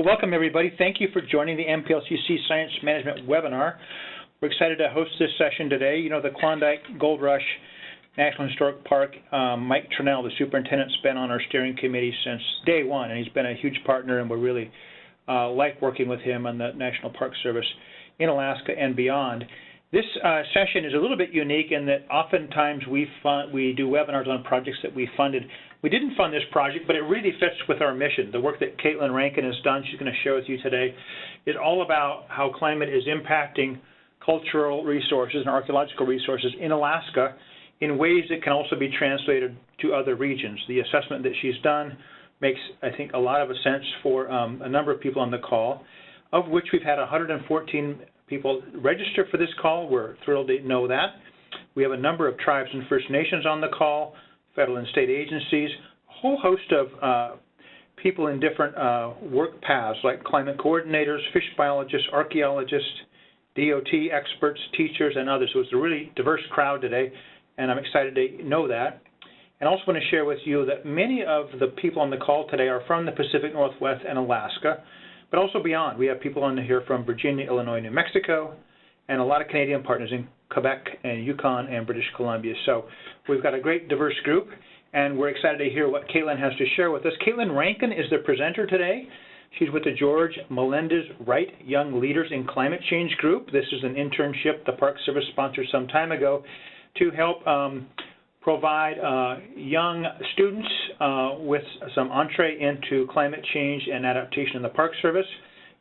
Welcome, everybody. Thank you for joining the MPLCC Science Management webinar. We're excited to host this session today. You know, the Klondike Gold Rush National Historic Park, Mike Trinnell, the superintendent, has been on our steering committee since day one, and he's been a huge partner, and we're really like working with him on the National Park Service in Alaska and beyond. This session is a little bit unique in that oftentimes we do webinars on projects that we funded. We didn't fund this project, but it really fits with our mission. The work that Caitlin Rankin has done, she's going to share with you today, is all about how climate is impacting cultural resources and archaeological resources in Alaska in ways that can also be translated to other regions. The assessment that she's done makes, I think, a lot of sense for a number of people on the call, of which we've had 114 people register for this call. We're thrilled to know that. We have a number of tribes and First Nations on the call, federal and state agencies, a whole host of people in different work paths like climate coordinators, fish biologists, archaeologists, DOT experts, teachers, and others. So it's a really diverse crowd today, and I'm excited to know that. And I also want to share with you that many of the people on the call today are from the Pacific Northwest and Alaska, but also beyond. We have people on here from Virginia, Illinois, New Mexico, and a lot of Canadian partners in Quebec and Yukon and British Columbia. So we've got a great diverse group, and we're excited to hear what Caitlin has to share with us. Caitlin Rankin is the presenter today. She's with the George Melendez Wright Young Leaders in Climate Change Group. This is an internship the Park Service sponsored some time ago to help provide young students with some entree into climate change and adaptation in the Park Service.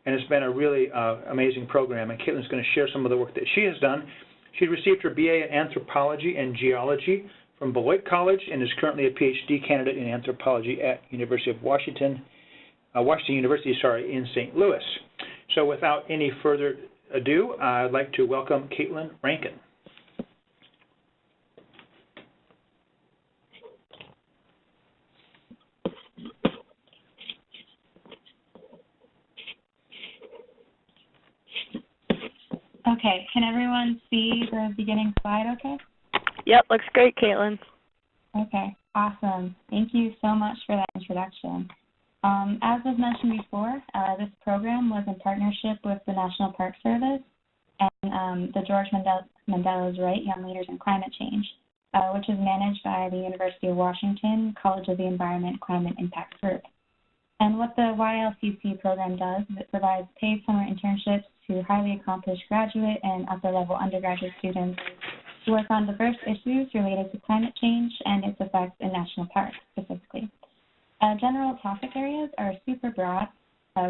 And it's been a really amazing program. And Caitlin's going to share some of the work that she has done. She received her BA in Anthropology and Geology from Beloit College and is currently a PhD candidate in Anthropology at University of Washington University, in St. Louis. So without any further ado, I'd like to welcome Caitlin Rankin. Okay, can everyone see the beginning slide okay? Yep, looks great, Caitlin. Okay, awesome. Thank you so much for that introduction. As was mentioned before, this program was in partnership with the National Park Service and the George Melendez Wright Young Leaders in Climate Change, which is managed by the University of Washington College of the Environment Climate Impact Group. And what the YLCC program does is it provides paid summer internships to highly accomplished graduate and upper-level undergraduate students to work on diverse issues related to climate change and its effects in national parks specifically. General topic areas are super broad: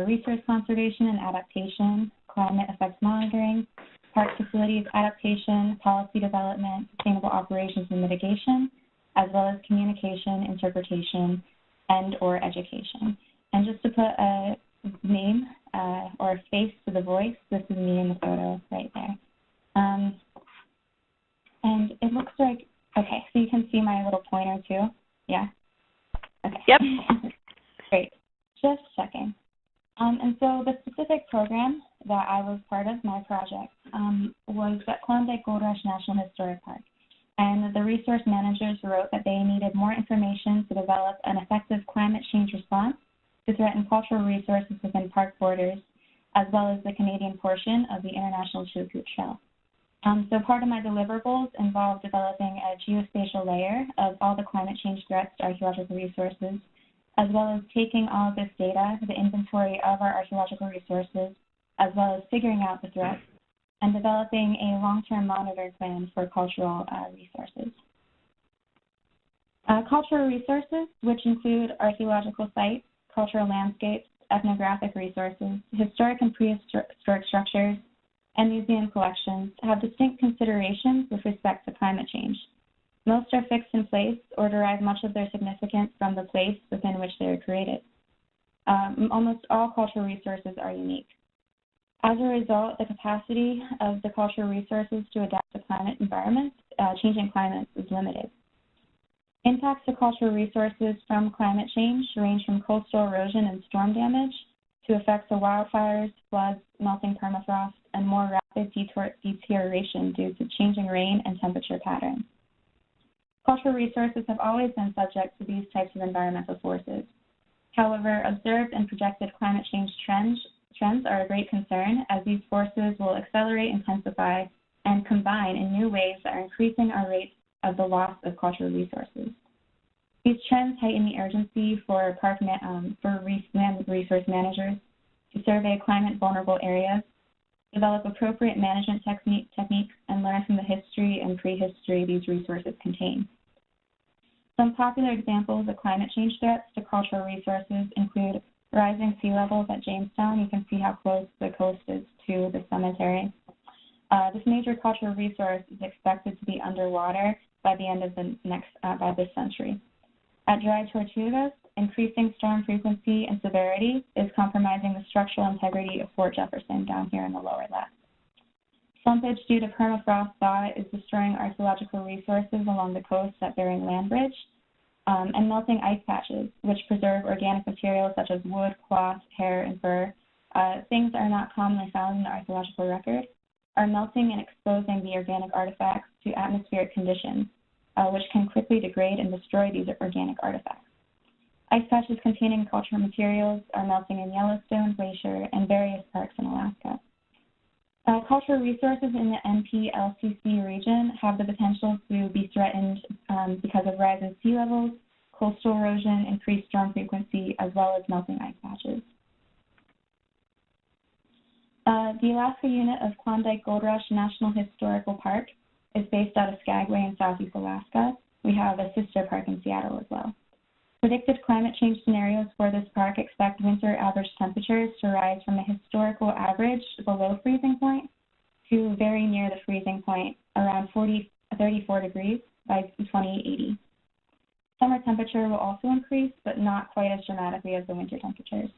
resource conservation and adaptation, climate effects monitoring, park facilities adaptation, policy development, sustainable operations and mitigation, as well as communication, interpretation, and/or education. And just to put a name or a face to the voice, this is me in the photo right there. And it looks like, okay, so you can see my little pointer too? Yeah? Okay. Yep. Great. Just checking. And so the specific program that I was part of, my project, was at Klondike Gold Rush National Historic Park. And the resource managers wrote that they needed more information to develop an effective climate change response to threaten cultural resources within park borders, as well as the Canadian portion of the international Chilkoot Trail. So part of my deliverables involved developing a geospatial layer of all the climate change threats to archaeological resources, as well as taking all of this data, the inventory of our archaeological resources, as well as figuring out the threats, and developing a long-term monitoring plan for cultural resources. Cultural resources, which include archaeological sites, cultural landscapes, ethnographic resources, historic and prehistoric structures, and museum collections, have distinct considerations with respect to climate change. Most are fixed in place or derive much of their significance from the place within which they are created. Almost all cultural resources are unique. As a result, the capacity of the cultural resources to adapt to climate environments, changing climates, is limited. Impacts to cultural resources from climate change range from coastal erosion and storm damage to effects of wildfires, floods, melting permafrost, and more rapid deterioration due to changing rain and temperature patterns. Cultural resources have always been subject to these types of environmental forces. However, observed and projected climate change trends are a great concern, as these forces will accelerate, intensify, and combine in new ways that are increasing our rates of the loss of cultural resources. These trends heighten the urgency for land resource managers to survey climate-vulnerable areas, develop appropriate management techniques, and learn from the history and prehistory these resources contain. Some popular examples of climate change threats to cultural resources include rising sea levels at Jamestown. You can see how close the coast is to the cemetery. This major cultural resource is expected to be underwater by the end of by this century. At Dry Tortugas, increasing storm frequency and severity is compromising the structural integrity of Fort Jefferson down here in the lower left. Slumpage due to permafrost thaw is destroying archaeological resources along the coast at Bering Land Bridge, and melting ice patches, which preserve organic materials such as wood, cloth, hair, and fur, things that are not commonly found in the archaeological record, are melting and exposing the organic artifacts to atmospheric conditions, which can quickly degrade and destroy these organic artifacts. Ice patches containing cultural materials are melting in Yellowstone, Glacier, and various parks in Alaska. Cultural resources in the NPLCC region have the potential to be threatened because of rising sea levels, coastal erosion, increased storm frequency, as well as melting ice patches. The Alaska unit of Klondike Gold Rush National Historical Park is based out of Skagway in southeast Alaska. We have a sister park in Seattle as well. Predicted climate change scenarios for this park expect winter average temperatures to rise from a historical average below freezing point to very near the freezing point, around 34 degrees by 2080. Summer temperature will also increase, but not quite as dramatically as the winter temperatures.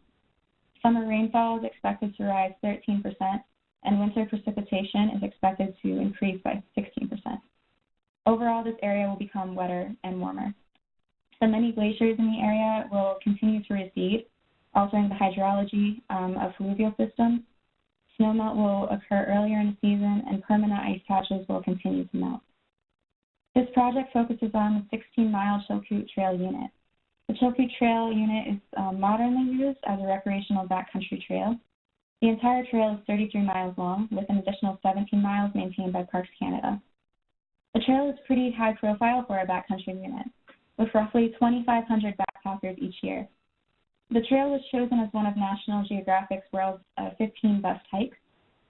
Summer rainfall is expected to rise 13%, and winter precipitation is expected to increase by 16%. Overall, this area will become wetter and warmer. The many glaciers in the area will continue to recede, altering the hydrology of fluvial systems. Snowmelt will occur earlier in the season, and permanent ice patches will continue to melt. This project focuses on the 16-mile Chilkoot Trail unit. The Chilkoot Trail unit is modernly used as a recreational backcountry trail. The entire trail is 33 miles long, with an additional 17 miles maintained by Parks Canada. The trail is pretty high profile for a backcountry unit, with roughly 2,500 backpackers each year. The trail was chosen as one of National Geographic's World's 15 Best Hikes,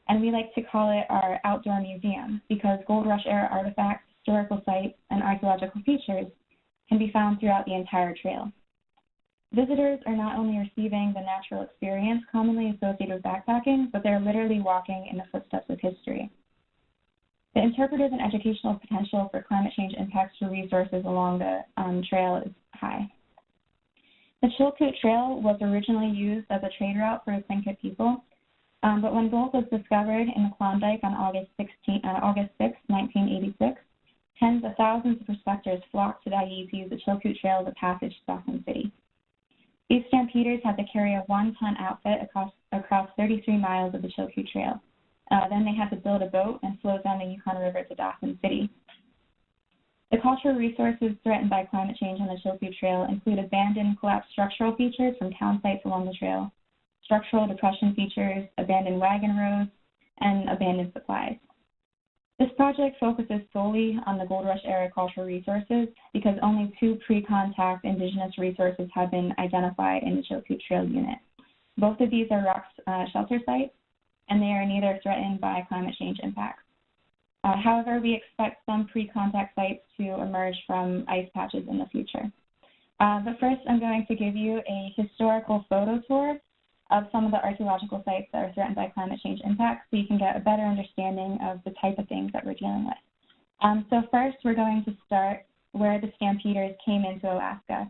and we like to call it our outdoor museum because Gold Rush era artifacts, historical sites, and archaeological features can be found throughout the entire trail. Visitors are not only receiving the natural experience commonly associated with backpacking, but they're literally walking in the footsteps of history. The interpretive and educational potential for climate change impacts to resources along the trail is high. The Chilkoot Trail was originally used as a trade route for the Tlingit people, but when gold was discovered in the Klondike on August 6, 1986, tens of thousands of prospectors flocked to Dyea to use the Chilkoot Trail as a passage to Dawson City. These stampeders had to carry a 1-ton outfit across 33 miles of the Chilkoot Trail. Then they had to build a boat and float down the Yukon River to Dawson City. The cultural resources threatened by climate change on the Chilkoot Trail include abandoned collapsed structural features from town sites along the trail, structural depression features, abandoned wagon roads, and abandoned supplies. This project focuses solely on the Gold Rush era cultural resources because only 2 pre-contact indigenous resources have been identified in the Chilkoot Trail unit. Both of these are rock shelter sites, and they are neither threatened by climate change impacts. However, we expect some pre-contact sites to emerge from ice patches in the future. But first, I'm going to give you a historical photo tour of some of the archaeological sites that are threatened by climate change impacts so you can get a better understanding of the type of things that we're dealing with. So first, we're going to start where the stampeders came into Alaska.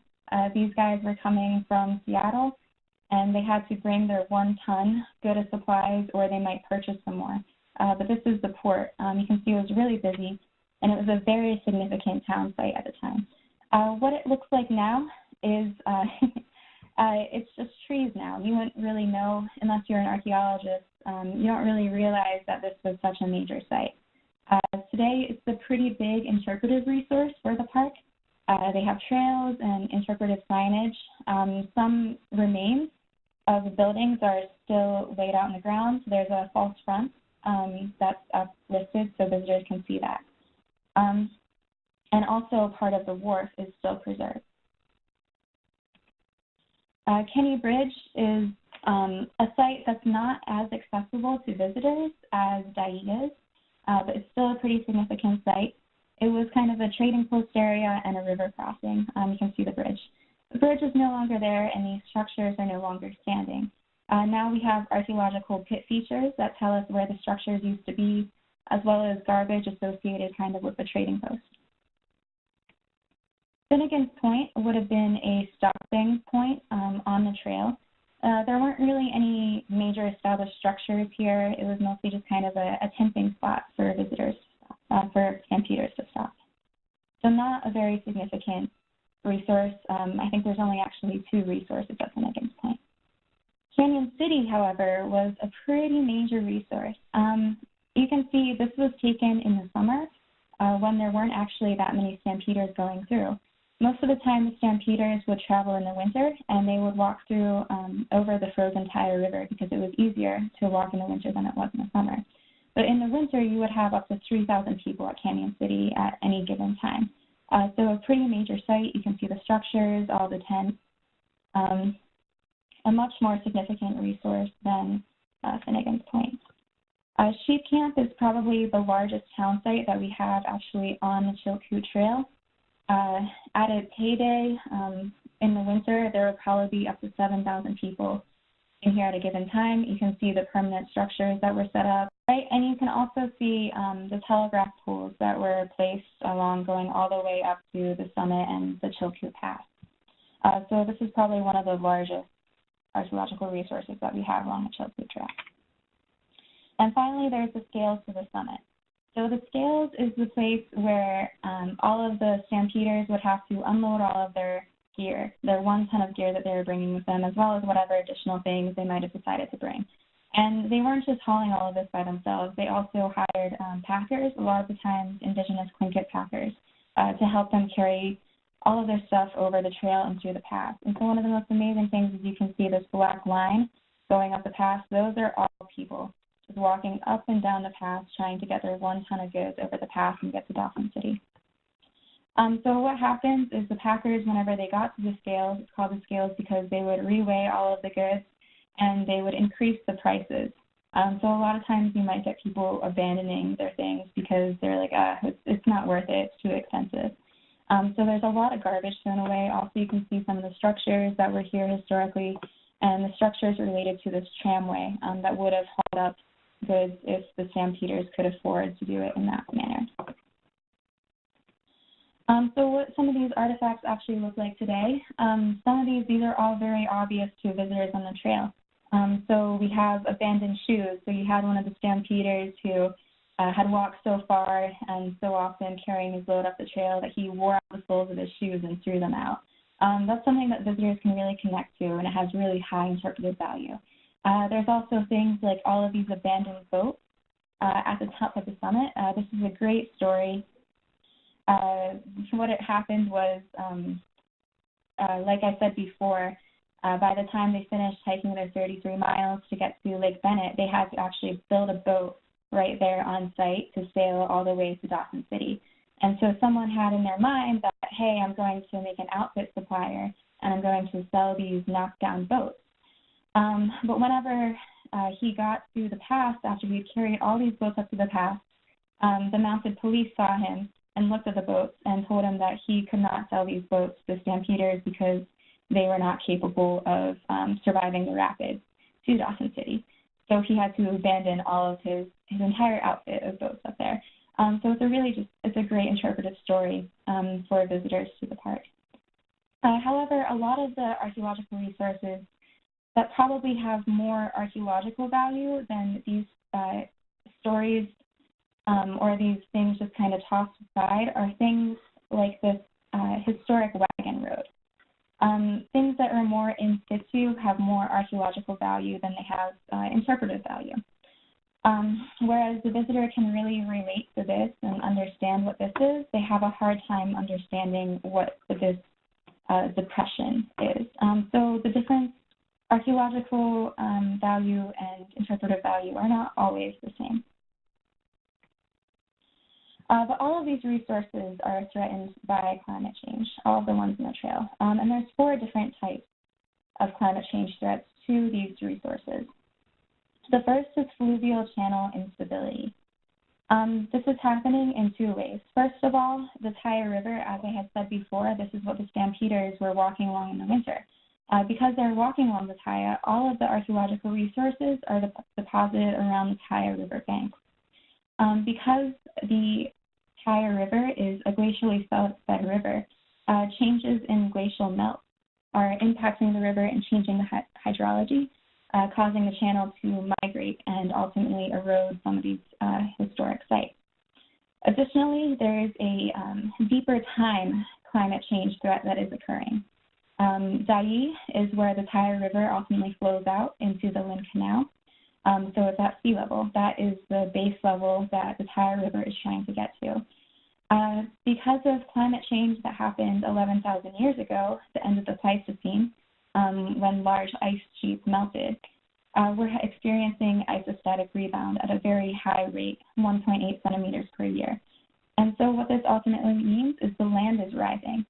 These guys were coming from Seattle, and they had to bring their 1-ton good of supplies or they might purchase some more. But this is the port. You can see it was really busy, and it was a very significant town site at the time. What it looks like now is it's just trees now. You wouldn't really know, unless you're an archaeologist, you don't really realize that this was such a major site. Today, it's a pretty big interpretive resource for the park. They have trails and interpretive signage. Some remains of the buildings are still laid out in the ground. So there's a false front that's uplifted so visitors can see that. And also part of the wharf is still preserved. Kinney Bridge is a site that's not as accessible to visitors as Dyea is, but it's still a pretty significant site. It was kind of a trading post area and a river crossing. You can see the bridge. The bridge is no longer there, and these structures are no longer standing. Now we have archaeological pit features that tell us where the structures used to be, as well as garbage associated kind of with the trading post. Finnegan's Point would have been a stopping point on the trail. There weren't really any major established structures here. It was mostly just kind of a tempting spot for visitors, for stampeders to stop. So not a very significant resource. I think there's only actually 2 resources at Finnegan's Point. Canyon City, however, was a pretty major resource. You can see this was taken in the summer when there weren't actually that many stampeders going through. Most of the time, the stampeders would travel in the winter, and they would walk through over the frozen Dyea River because it was easier to walk in the winter than it was in the summer. But in the winter, you would have up to 3,000 people at Canyon City at any given time. So a pretty major site. You can see the structures, all the tents. A much more significant resource than Finnegan's Point. Sheep Camp is probably the largest town site that we have actually on the Chilkoot Trail. At its heyday, in the winter, there would probably be up to 7,000 people in here at a given time. You can see the permanent structures that were set up, right? And you can also see the telegraph poles that were placed along, going all the way up to the summit and the Chilkoot Pass. So this is probably one of the largest archaeological resources that we have along the Chilkoot Trail. And finally, there's the scales to the summit. So the scales is the place where all of the stampeders would have to unload all of their gear, their 1 ton of gear that they were bringing with them, as well as whatever additional things they might have decided to bring. And they weren't just hauling all of this by themselves. They also hired packers, a lot of the times indigenous Klondike packers, to help them carry all of their stuff over the trail and through the pass. And so one of the most amazing things is you can see this black line going up the pass. Those are all people just walking up and down the pass trying to get their 1 ton of goods over the pass and get to Dawson City. So what happens is the packers, whenever they got to the scales, it's called the scales because they would reweigh all of the goods and they would increase the prices. So a lot of times you might get people abandoning their things because they're like, it's not worth it, it's too expensive. So there's a lot of garbage thrown away. Also, you can see some of the structures that were here historically, and the structures related to this tramway that would have hauled up goods if the stampeders could afford to do it in that manner. So what some of these artifacts actually look like today, some of these are all very obvious to visitors on the trail. So we have abandoned shoes. So you had one of the stampeders who had walked so far and so often carrying his load up the trail that he wore out the soles of his shoes and threw them out. That's something that visitors can really connect to, and it has really high interpretive value. There's also things like all of these abandoned boats at the top of the summit. This is a great story. What had happened was, like I said before, by the time they finished hiking their 33 miles to get to Lake Bennett, they had to actually build a boat right there on site to sail all the way to Dawson City. And so someone had in their mind that, hey, I'm going to make an outfit supplier and I'm going to sell these knocked down boats. But whenever he got to the pass, after he had carried all these boats up to the pass, the mounted police saw him and looked at the boats and told him that he could not sell these boats to stampeders because they were not capable of surviving the rapids to Dawson City. So he had to abandon all of his entire outfit of boats up there. So it's a great interpretive story for visitors to the park. However, a lot of the archaeological resources that probably have more archaeological value than these stories or these things just kind of tossed aside are things like this historic wagon road. Things that are more in situ have more archaeological value than they have interpretive value. Whereas the visitor can really relate to this and understand what this is, they have a hard time understanding what this depression is. So the different archaeological value and interpretive value are not always the same. But all of these resources are threatened by climate change, all of the ones in the trail. And there's 4 different types of climate change threats to these resources. The first is fluvial channel instability. This is happening in 2 ways. First of all, the Dyea River, as I had said before, this is what the stampeders were walking along in the winter. Because they're walking along the Dyea, all of the archaeological resources are deposited around the Dyea River banks. Because the Dyea River is a glacially fed river, changes in glacial melt are impacting the river and changing the hydrology, causing the channel to migrate and ultimately erode some of these historic sites. Additionally, there is a deeper time climate change threat that is occurring. Dyea is where the Dyea River ultimately flows out into the Lynn Canal. So it's at sea level. That is the base level that the Dyea River is trying to get to. Because of climate change that happened 11,000 years ago, the end of the Pleistocene, when large ice sheets melted, we're experiencing isostatic rebound at a very high rate, 1.8 centimeters per year. And so what this ultimately means is the land is rising.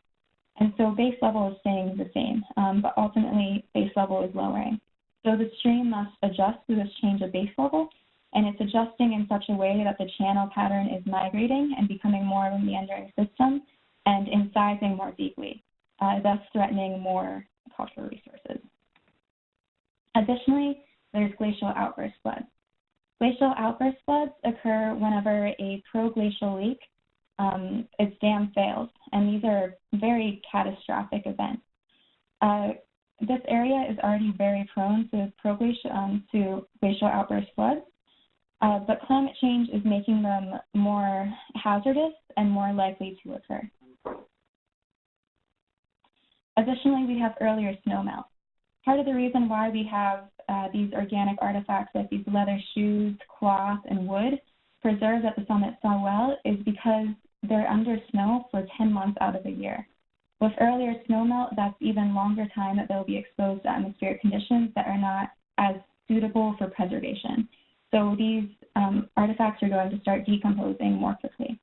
And so base level is staying the same, but ultimately base level is lowering. So the stream must adjust to this change of base level, and it's adjusting in such a way that the channel pattern is migrating and becoming more of a meandering system and incising more deeply, thus threatening more cultural resources. Additionally, there's glacial outburst floods. Glacial outburst floods occur whenever a proglacial lake, its dam fails, and these are very catastrophic events. This area is already very prone to glacial outburst floods, but climate change is making them more hazardous and more likely to occur. Additionally, we have earlier snowmelt. Part of the reason why we have these organic artifacts like these leather shoes, cloth, and wood preserved at the summit so well is because they're under snow for 10 months out of the year. With earlier snowmelt, that's even longer time that they'll be exposed to atmospheric conditions that are not as suitable for preservation. So these artifacts are going to start decomposing more quickly.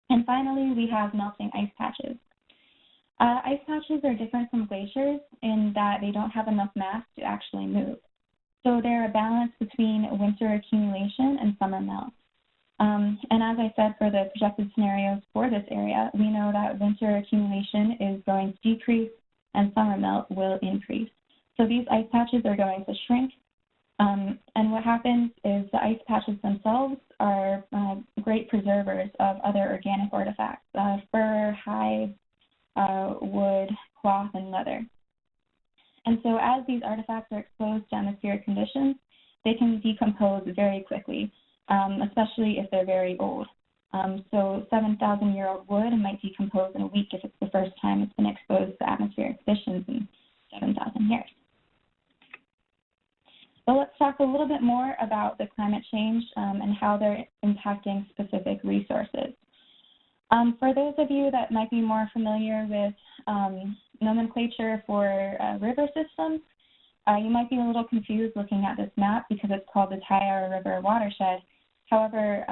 And finally, we have melting ice patches. Ice patches are different from glaciers in that they don't have enough mass to actually move. So they're a balance between winter accumulation and summer melt. And as I said, for the projected scenarios for this area, we know that winter accumulation is going to decrease and summer melt will increase. So these ice patches are going to shrink. And what happens is the ice patches themselves are great preservers of other organic artifacts, fur, hide, wood, cloth, and leather. And so as these artifacts are exposed to atmospheric conditions, they can decompose very quickly, especially if they're very old. So 7,000-year-old wood might decompose in a week if it's the first time it's been exposed to atmospheric conditions in 7,000 years. So let's talk a little bit more about the climate change and how they're impacting specific resources. For those of you that might be more familiar with nomenclature for river systems, you might be a little confused looking at this map because it's called the Dyea River watershed. However,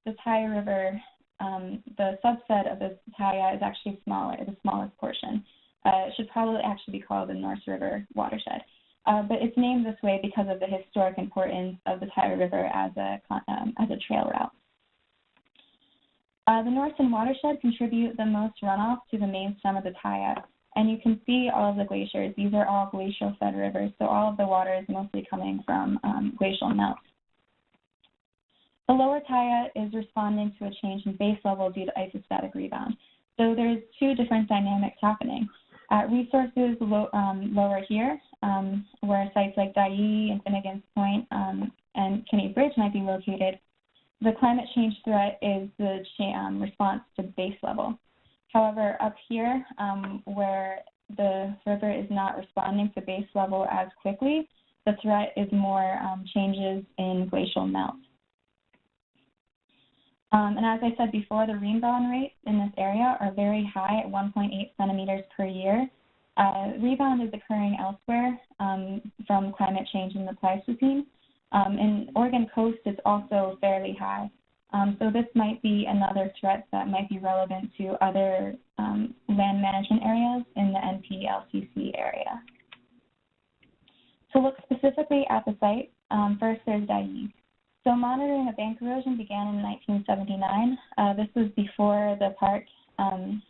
the Dyea River, the subset of the Dyea is actually smaller, the smallest portion. It should probably actually be called the Nourse River watershed. But it's named this way because of the historic importance of the Dyea River as a trail route. The Nourse and watershed contribute the most runoff to the main stem of the Dyea, and you can see all of the glaciers. These are all glacial-fed rivers, so all of the water is mostly coming from glacial melt. The lower Dyea is responding to a change in base level due to isostatic rebound. So there's 2 different dynamics happening. At resources lower here, where sites like Dyea and Finnegan's Point and Kinney Bridge might be located, the climate change threat is the response to base level. However, up here, where the river is not responding to base level as quickly, the threat is more changes in glacial melt. And as I said before, the rebound rates in this area are very high at 1.8 centimeters per year. Rebound is occurring elsewhere from climate change in the Pleistocene. In Oregon coast, it's also fairly high. So this might be another threat that might be relevant to other land management areas in the NPLCC area. To look specifically at the site, first there's Dyea. So monitoring of bank erosion began in 1979. This was before the park, and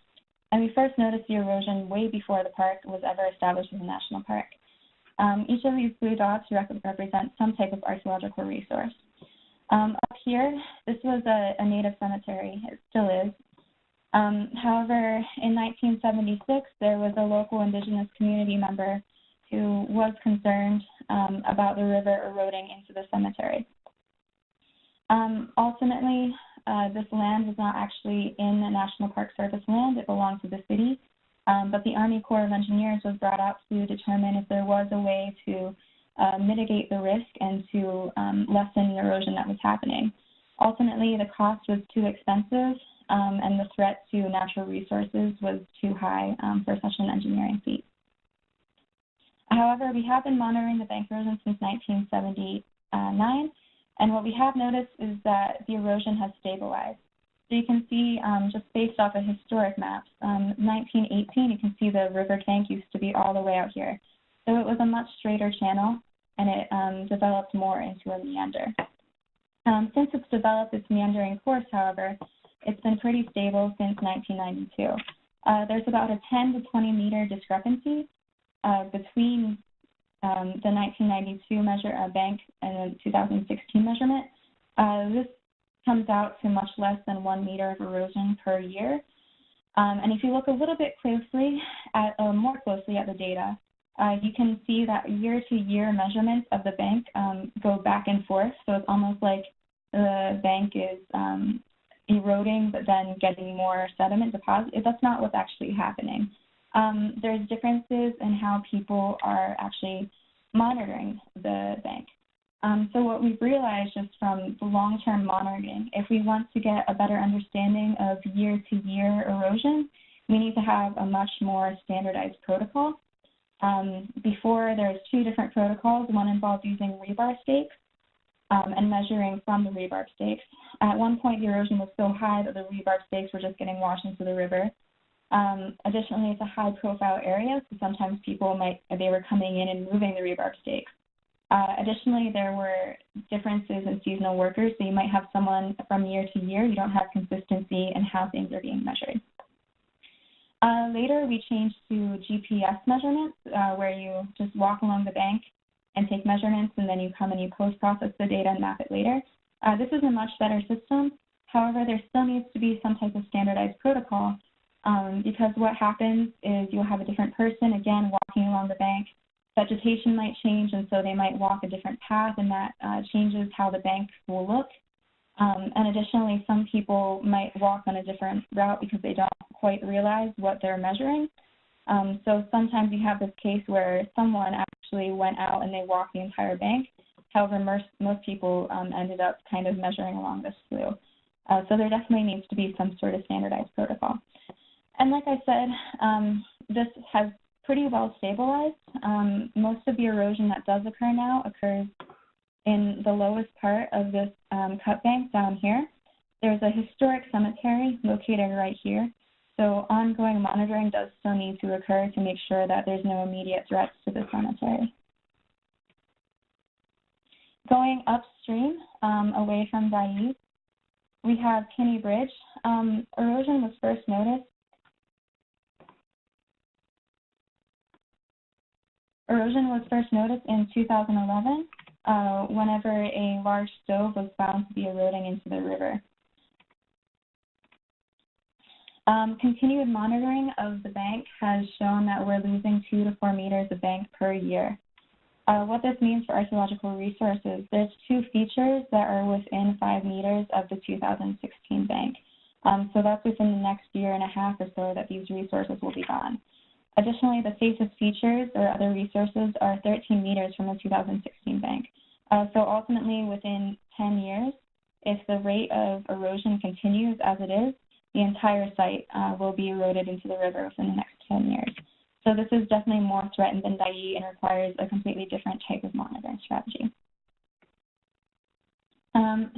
we first noticed the erosion way before the park was ever established as a national park. Each of these blue dots represent some type of archaeological resource. Up here, this was a native cemetery. It still is. However, in 1976, there was a local indigenous community member who was concerned about the river eroding into the cemetery. Ultimately, this land was not actually in the National Park Service land. It belonged to the city. But the Army Corps of Engineers was brought out to determine if there was a way to mitigate the risk and to lessen the erosion that was happening. Ultimately, the cost was too expensive, and the threat to natural resources was too high for such an engineering feat. However, we have been monitoring the bank erosion since 1979, and what we have noticed is that the erosion has stabilized. So you can see, just based off of historic maps, 1918, you can see the river tank used to be all the way out here. So it was a much straighter channel, and it developed more into a meander. Since it's developed its meandering course, however, it's been pretty stable since 1992. There's about a 10 to 20 meter discrepancy between the 1992 bank and the 2016 measurement. This comes out to much less than 1 meter of erosion per year. And if you look a little bit closely more closely at the data, you can see that year-to-year measurements of the bank go back and forth. So it's almost like the bank is eroding, but then getting more sediment deposit. That's not what's actually happening. There's differences in how people are actually monitoring the bank. So what we've realized just from the long-term monitoring, if we want to get a better understanding of year-to-year erosion, we need to have a much more standardized protocol. Before, there's 2 different protocols. One involved using rebar stakes and measuring from the rebar stakes. At one point, the erosion was so high that the rebar stakes were just getting washed into the river. Additionally, it's a high-profile area, so sometimes people they were coming in and moving the rebar stakes. Additionally, there were differences in seasonal workers, so you might have someone from year to year. You don't have consistency in how things are being measured. Later, we changed to GPS measurements, where you just walk along the bank and take measurements, and then you come and you post-process the data and map it later. This is a much better system. However, there still needs to be some type of standardized protocol, because what happens is you'll have a different person, again, walking along the bank. Vegetation might change, and so they might walk a different path, and that changes how the bank will look. And additionally, some people might walk on a different route because they don't quite realize what they're measuring. So sometimes you have this case where someone actually went out and they walked the entire bank. However, most people ended up kind of measuring along this slough. So there definitely needs to be some sort of standardized protocol. And like I said, this has pretty well stabilized. Most of the erosion that does occur now occurs in the lowest part of this cut bank down here. There's a historic cemetery located right here. So ongoing monitoring does still need to occur to make sure that there's no immediate threats to the cemetery. Going upstream, away from Dyea, we have Kinney Bridge. Erosion was first noticed in 2011 whenever a large stove was found to be eroding into the river. Continued monitoring of the bank has shown that we're losing 2 to 4 meters of bank per year. What this means for archaeological resources, there's 2 features that are within 5 meters of the 2016 bank. So that's within the next year and a half or so that these resources will be gone. Additionally, the safest features or other resources are 13 meters from the 2016 bank. So ultimately, within 10 years, if the rate of erosion continues as it is, the entire site will be eroded into the river within the next 10 years. So this is definitely more threatened than Dyea and requires a completely different type of monitoring strategy.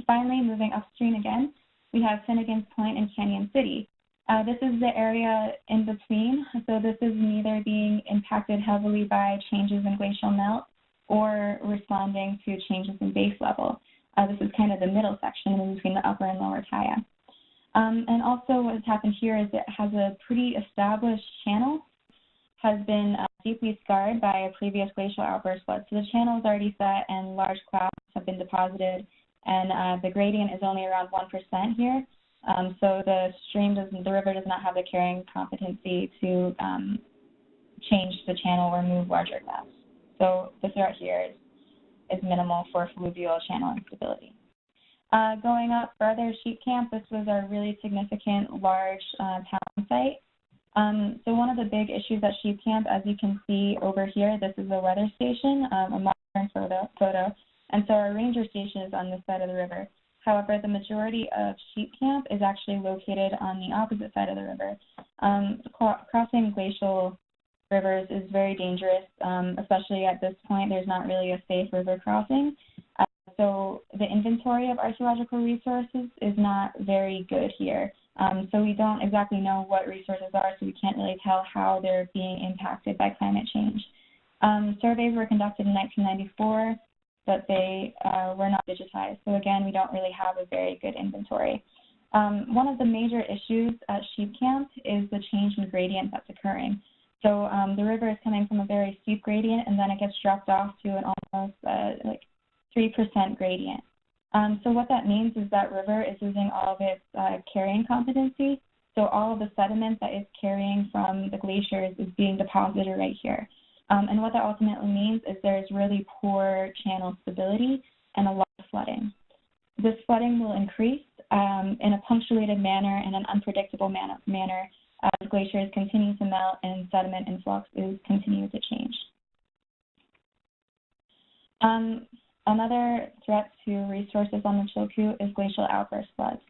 Finally, moving upstream again, we have Finnegan's Point and Canyon City. This is the area in between, so this is neither being impacted heavily by changes in glacial melt or responding to changes in base level. This is kind of the middle section in between the upper and lower Dyea. And also what has happened here is it has a pretty established channel, has been deeply scarred by a previous glacial outburst flood. So the channel is already set and large clouds have been deposited, and the gradient is only around 1% here. So the river does not have the carrying competency to change the channel or move larger clouds. So the threat here is minimal for fluvial channel instability. Going up further, Sheep Camp, this was a really significant large town site. So one of the big issues at Sheep Camp, as you can see over here, this is a weather station, a modern photo, and so our ranger station is on this side of the river. However, the majority of Sheep Camp is actually located on the opposite side of the river. Crossing glacial rivers is very dangerous, especially at this point. There's not really a safe river crossing. So the inventory of archaeological resources is not very good here. So we don't exactly know what resources are, so we can't really tell how they're being impacted by climate change. Surveys were conducted in 1994, but they were not digitized. So again, we don't really have a very good inventory. One of the major issues at Sheep Camp is the change in gradient that's occurring. So the river is coming from a very steep gradient, and then it gets dropped off to an almost 3% gradient. So what that means is that river is losing all of its carrying competency. So all of the sediment that it's carrying from the glaciers is being deposited right here. And what that ultimately means is there's really poor channel stability and a lot of flooding. This flooding will increase in a punctuated manner and an unpredictable manner as glaciers continue to melt and sediment influx is continue to change. Another threat to resources on the Chillkoot is glacial outburst floods.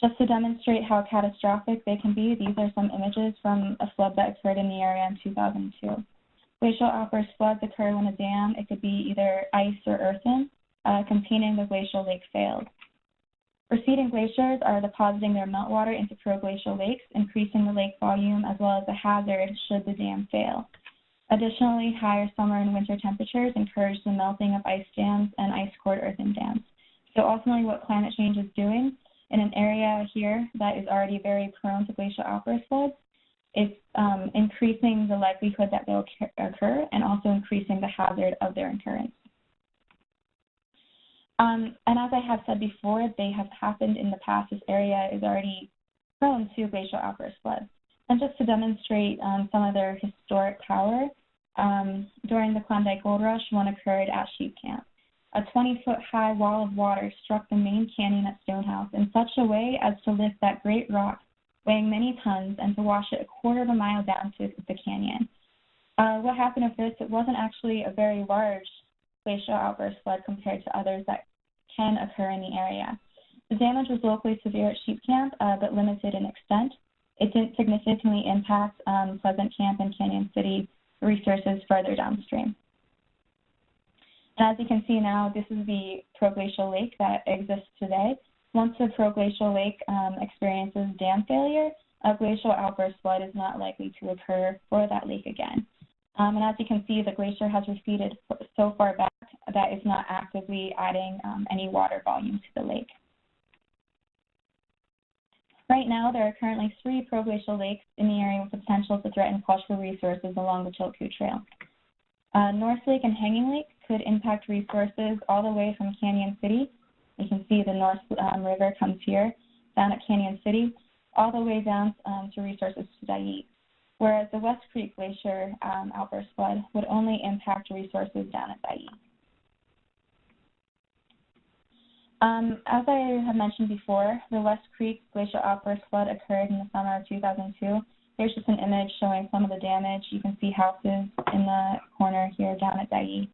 Just to demonstrate how catastrophic they can be, these are some images from a flood that occurred in the area in 2002. Glacial outburst floods occur when a dam, it could be either ice or earthen, containing the glacial lake failed. Receding glaciers are depositing their meltwater into proglacial lakes, increasing the lake volume as well as a hazard should the dam fail. Additionally, higher summer and winter temperatures encourage the melting of ice dams and ice-cored earthen dams. So ultimately what climate change is doing in an area here that is already very prone to glacial outburst floods, it's increasing the likelihood that they'll occur and also increasing the hazard of their occurrence. And as I have said before, they have happened in the past. This area is already prone to glacial outburst floods. And just to demonstrate some of their historic power, during the Klondike Gold Rush, one occurred at Sheep Camp. A 20-foot-high wall of water struck the main canyon at Stonehouse in such a way as to lift that great rock, weighing many tons, and to wash it a quarter of a mile down to the canyon. What happened with this, it wasn't actually a very large glacial outburst flood compared to others that can occur in the area. The damage was locally severe at Sheep Camp, but limited in extent. It didn't significantly impact Pleasant Camp and Canyon City resources further downstream. And as you can see now, this is the proglacial lake that exists today. Once the proglacial lake experiences dam failure, a glacial outburst flood is not likely to occur for that lake again. And as you can see, the glacier has receded so far back that it's not actively adding any water volume to the lake. Right now, there are currently 3 proglacial lakes in the area with the potential to threaten cultural resources along the Chilkoot Trail. Nourse Lake and Hanging Lake could impact resources all the way from Canyon City. You can see the Nourse River comes here, down at Canyon City, all the way down to resources to Dyea, whereas the West Creek Glacier outburst flood would only impact resources down at Dyea. As I have mentioned before, the West Creek Glacial Outburst flood occurred in the summer of 2002, here's just an image showing some of the damage. You can see houses in the corner here down at Dyea.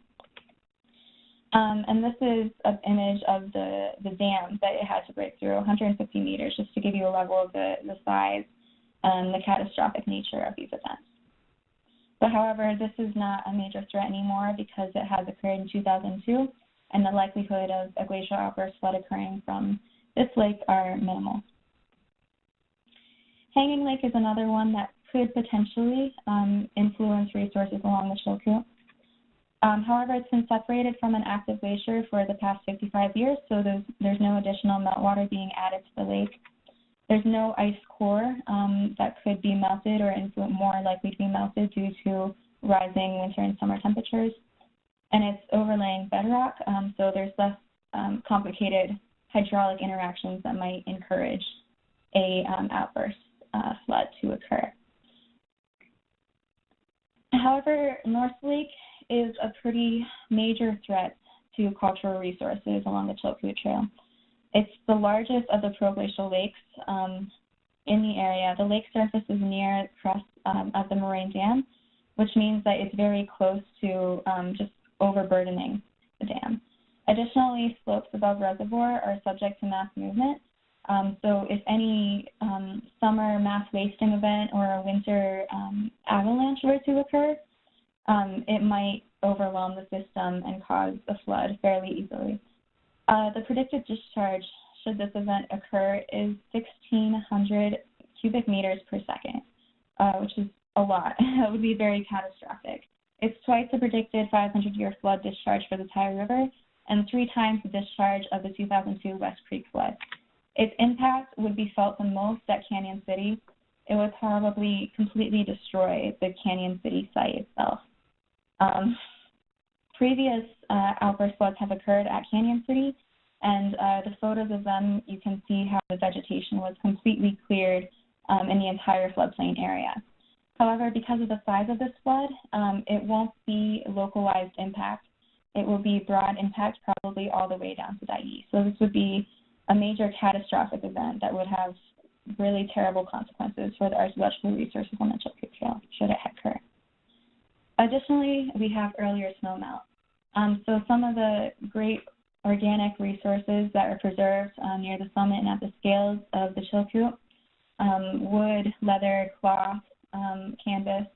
And this is an image of the dam that it had to break through, 150 meters, just to give you a level of the size and the catastrophic nature of these events. But however, this is not a major threat anymore because it has occurred in 2002, and the likelihood of a glacial outburst flood occurring from this lake are minimal. Hanging Lake is another one that could potentially influence resources along the Chilkoot. However, it's been separated from an active glacier for the past 55 years, so there's no additional meltwater being added to the lake. There's no ice core that could be melted or more likely to be melted due to rising winter and summer temperatures. And it's overlaying bedrock, so there's less complicated hydraulic interactions that might encourage a outburst flood to occur. However, Nourse Lake is a pretty major threat to cultural resources along the Chilkoot Trail. It's the largest of the proglacial lakes in the area. The lake surface is near the crest of the moraine dam, which means that it's very close to just overburdening the dam. Additionally, slopes above reservoir are subject to mass movement. So if any summer mass wasting event or a winter avalanche were to occur, it might overwhelm the system and cause a flood fairly easily. The predicted discharge, should this event occur, is 1,600 cubic meters per second, which is a lot. It would be very catastrophic. It's twice the predicted 500-year flood discharge for the Dyea River and 3 times the discharge of the 2002 West Creek flood. Its impact would be felt the most at Canyon City. It would probably completely destroy the Canyon City site itself. Previous outburst floods have occurred at Canyon City, and the photos of them, you can see how the vegetation was completely cleared in the entire floodplain area. However, because of the size of this flood, it won't be localized impact. It will be broad impact, probably all the way down to Dyea. So this would be a major catastrophic event that would have really terrible consequences for the archaeological resources on the Chilkoot Trail, should it occur. Additionally, we have earlier snowmelt. So some of the great organic resources that are preserved near the summit and at the scales of the Chilkoot, wood, leather, cloth, canvas,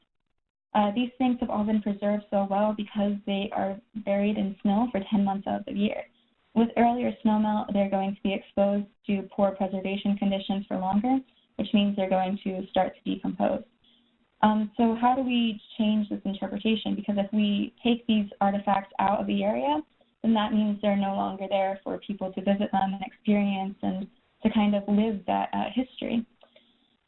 these things have all been preserved so well because they are buried in snow for 10 months of the year. With earlier snowmelt, they're going to be exposed to poor preservation conditions for longer, which means they're going to start to decompose. So how do we change this interpretation? Because if we take these artifacts out of the area, then that means they're no longer there for people to visit them and experience and to kind of live that history,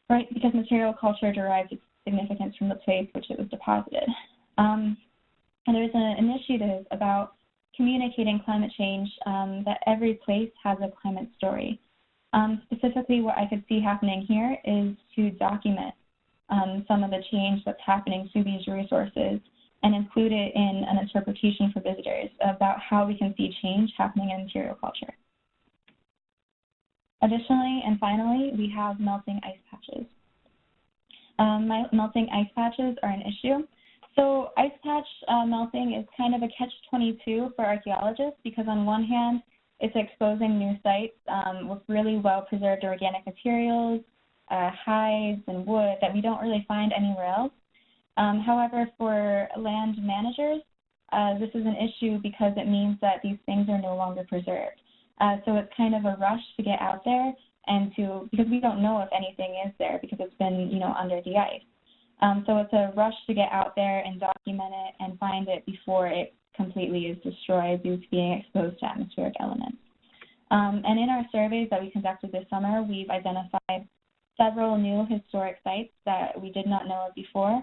right? Because material culture derives its significance from the place which it was deposited. And there's an initiative about communicating climate change that every place has a climate story. Specifically, what I could see happening here is to document some of the change that's happening to these resources and include it in an interpretation for visitors about how we can see change happening in material culture. Additionally, and finally, we have melting ice patches. Melting ice patches are an issue. So ice patch melting is kind of a catch-22 for archaeologists because on one hand, it's exposing new sites with really well-preserved organic materials, hides and wood that we don't really find anywhere else. However, for land managers, this is an issue because it means that these things are no longer preserved. So it's kind of a rush to get out there and because we don't know if anything is there because it's been, under the ice. So it's a rush to get out there and document it and find it before it completely is destroyed due to being exposed to atmospheric elements. And in our surveys that we conducted this summer, we've identified several new historic sites that we did not know of before,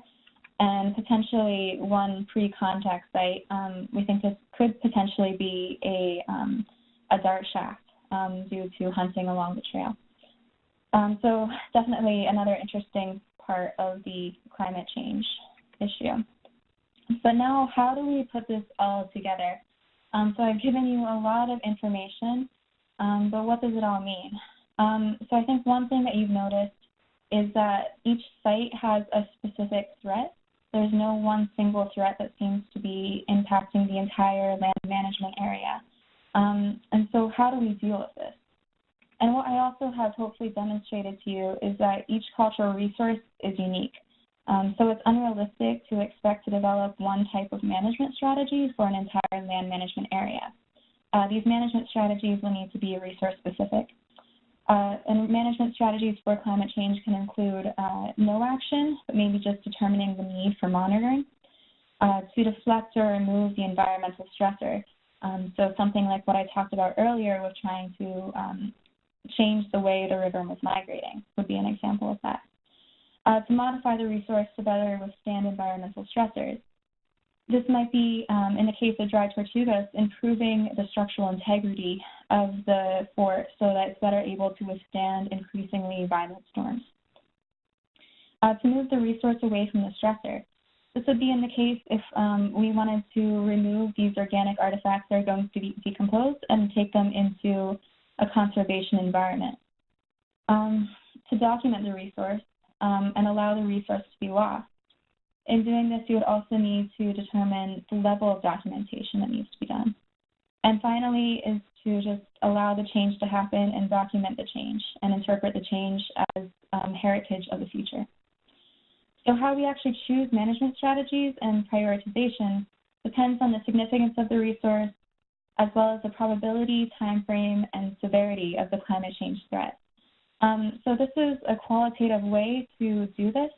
and potentially one pre-contact site. We think this could potentially be a dart shaft due to hunting along the trail. So definitely another interesting part of the climate change issue. But now, how do we put this all together? So I've given you a lot of information, but what does it all mean? So I think one thing that you've noticed is that each site has a specific threat. There's no one single threat that seems to be impacting the entire land management area. And so how do we deal with this? And what I also have hopefully demonstrated to you is that each cultural resource is unique. So it's unrealistic to expect to develop one type of management strategy for an entire land management area. These management strategies will need to be resource specific. And management strategies for climate change can include no action, but maybe just determining the need for monitoring, to deflect or remove the environmental stressor. So something like what I talked about earlier with trying to change the way the river was migrating would be an example of that. To modify the resource to better withstand environmental stressors. This might be, in the case of dry tortugas, improving the structural integrity of the fort so that it's better able to withstand increasingly violent storms. To move the resource away from the stressor. This would be in the case if we wanted to remove these organic artifacts that are going to be decomposed and take them into a conservation environment. To document the resource and allow the resource to be lost. In doing this, you would also need to determine the level of documentation that needs to be done. And finally is to just allow the change to happen and document the change and interpret the change as heritage of the future. So how we actually choose management strategies and prioritization depends on the significance of the resource, as well as the probability, time frame, and severity of the climate change threat. So this is a qualitative way to do this.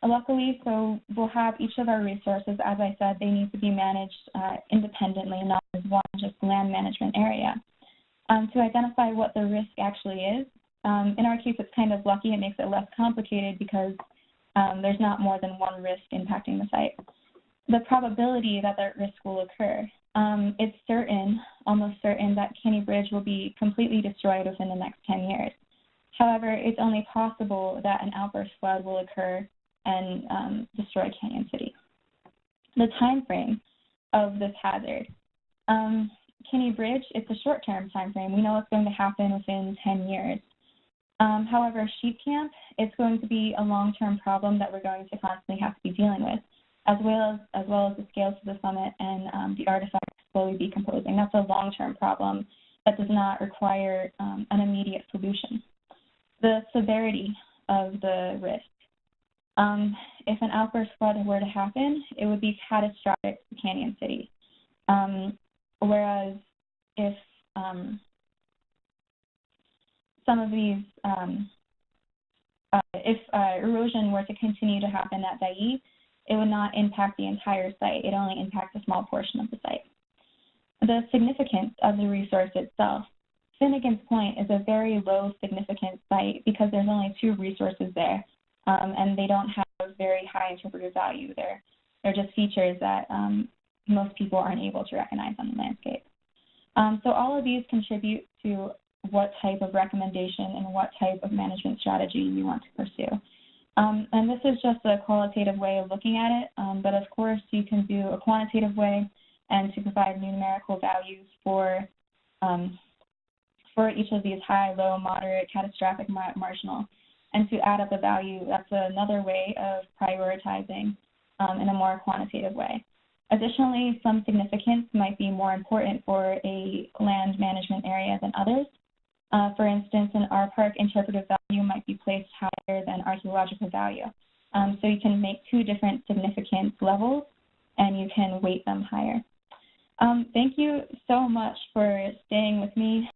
Luckily, so we'll have each of our resources, as I said, they need to be managed independently, not as one just land management area. To identify what the risk actually is. In our case, it's kind of lucky. It makes it less complicated because there's not more than one risk impacting the site. The probability that that risk will occur. It's certain, almost certain, that Kinney Bridge will be completely destroyed within the next 10 years. However, it's only possible that an outburst flood will occur and destroy Canyon City. The time frame of this hazard. Kinney Bridge, it's a short-term time frame. We know it's going to happen within 10 years. However, sheep camp, it's going to be a long-term problem that we're going to constantly have to be dealing with, as well as the scales to the summit and the artifacts slowly decomposing. That's a long-term problem that does not require an immediate solution. The severity of the risk. If an outburst flood were to happen, it would be catastrophic to Canyon City. Whereas if some of these, if erosion were to continue to happen at Dyea, it would not impact the entire site. It only impacts a small portion of the site. The significance of the resource itself. Finnegan's Point is a very low significant site because there's only 2 resources there, and they don't have very high interpretive value. They're just features that most people aren't able to recognize on the landscape. So all of these contribute to what type of recommendation and what type of management strategy you want to pursue. And this is just a qualitative way of looking at it, but of course you can do a quantitative way and to provide numerical values for each of these high, low, moderate, catastrophic, marginal. And to add up a value, that's another way of prioritizing in a more quantitative way. Additionally, some significance might be more important for a land management area than others. For instance, an R park interpretive value might be placed higher than archaeological value. So you can make 2 different significance levels and you can weight them higher. Thank you so much for staying with me